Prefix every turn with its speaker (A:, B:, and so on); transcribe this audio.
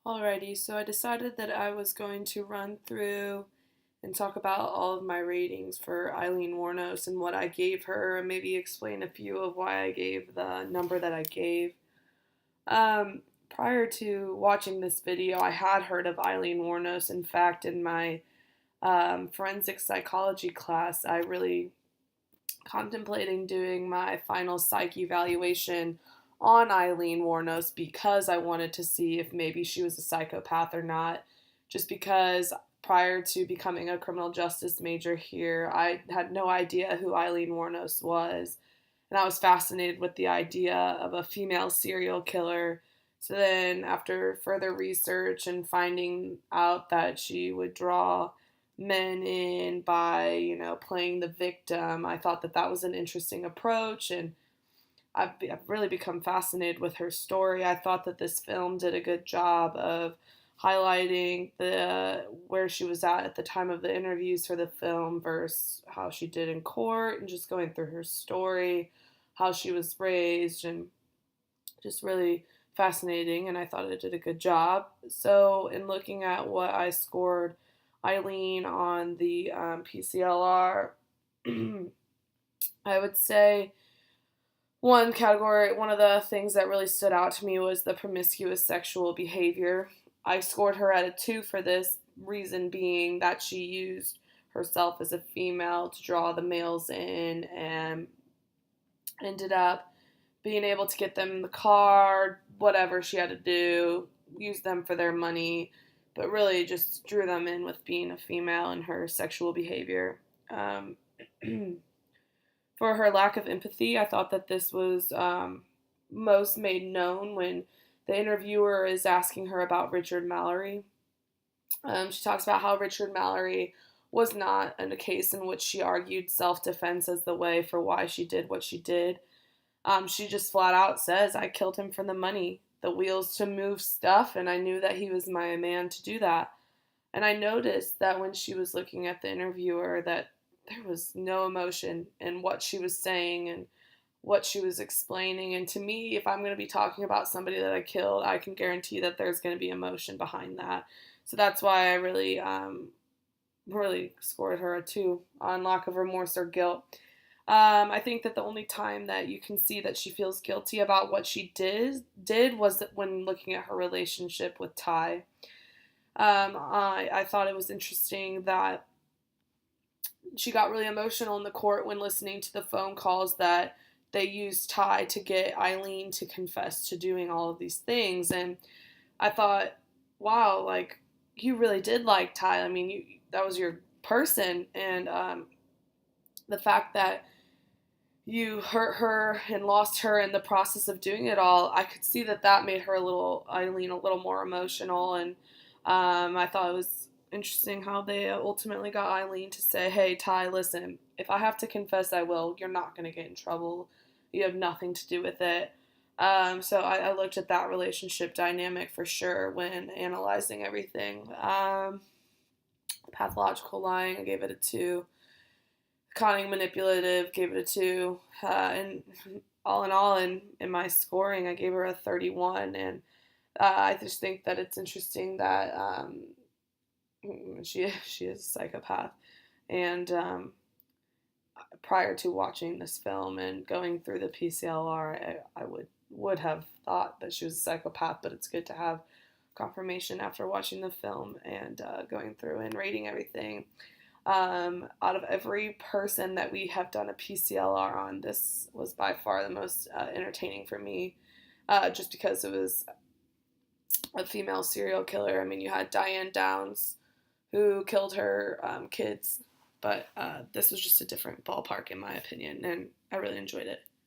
A: Alrighty, so I decided that I was going to run through and talk about all of my ratings for Aileen Wuornos and what I gave her, and maybe explain a few of why I gave the number that I gave. Prior to watching this video, I had heard of Aileen Wuornos. In fact, in my forensic psychology class, I really contemplating doing my final psych evaluation on Aileen Wuornos because I wanted to see if maybe she was a psychopath or not. Just because prior to becoming a criminal justice major here, I had no idea who Aileen Wuornos was. And I was fascinated with the idea of a female serial killer. So then, after further research and finding out that she would draw men in by, playing the victim, I thought that that was an interesting approach, and I've really become fascinated with her story. I thought that this film did a good job of highlighting the where she was at the time of the interviews for the film versus how she did in court, and just going through her story, how she was raised, and just really fascinating, and I thought it did a good job. So in looking at what I scored Aileen on the PCL-R, I would say one of the things that really stood out to me was the promiscuous sexual behavior. I scored her at a 2 for this, reason being that she used herself as a female to draw the males in and ended up being able to get them in the car, whatever she had to do, use them for their money, but really just drew them in with being a female and her sexual behavior. For her lack of empathy, I thought that this was most made known when the interviewer is asking her about Richard Mallory. She talks about how Richard Mallory was not in a case in which she argued self-defense as the way for why she did what she did. She just flat out says, I killed him for the money, the wheels to move stuff, and I knew that he was my man to do that. And I noticed that when she was looking at the interviewer that there was no emotion in what she was saying and what she was explaining. And to me, if I'm going to be talking about somebody that I killed, I can guarantee that there's going to be emotion behind that. So that's why I really scored her a 2 on lack of remorse or guilt. I think that the only time that you can see that she feels guilty about what she did was when looking at her relationship with Ty. I thought it was interesting that she got really emotional in the court when listening to the phone calls that they used Ty to get Aileen to confess to doing all of these things. And I thought, wow, like, you really did like Ty. I mean, that was your person. And the fact that you hurt her and lost her in the process of doing it all, I could see that that made Aileen a little more emotional. And I thought it was interesting how they ultimately got Aileen to say, hey, Ty, listen, if I have to confess, I will. You're not going to get in trouble. You have nothing to do with it. So I looked at that relationship dynamic for sure when analyzing everything. Pathological lying, I gave it a 2. Conning manipulative, gave it a 2. And all in all, in my scoring, I gave her a 31. And I just think that it's interesting that she is a psychopath. And prior to watching this film and going through the PCL-R, I would have thought that she was a psychopath, but it's good to have confirmation after watching the film and going through and rating everything. Out of every person that we have done a PCL-R on, this was by far the most entertaining for me, just because it was a female serial killer. I mean, you had Diane Downs, who killed her kids, but this was just a different ballpark in my opinion, and I really enjoyed it.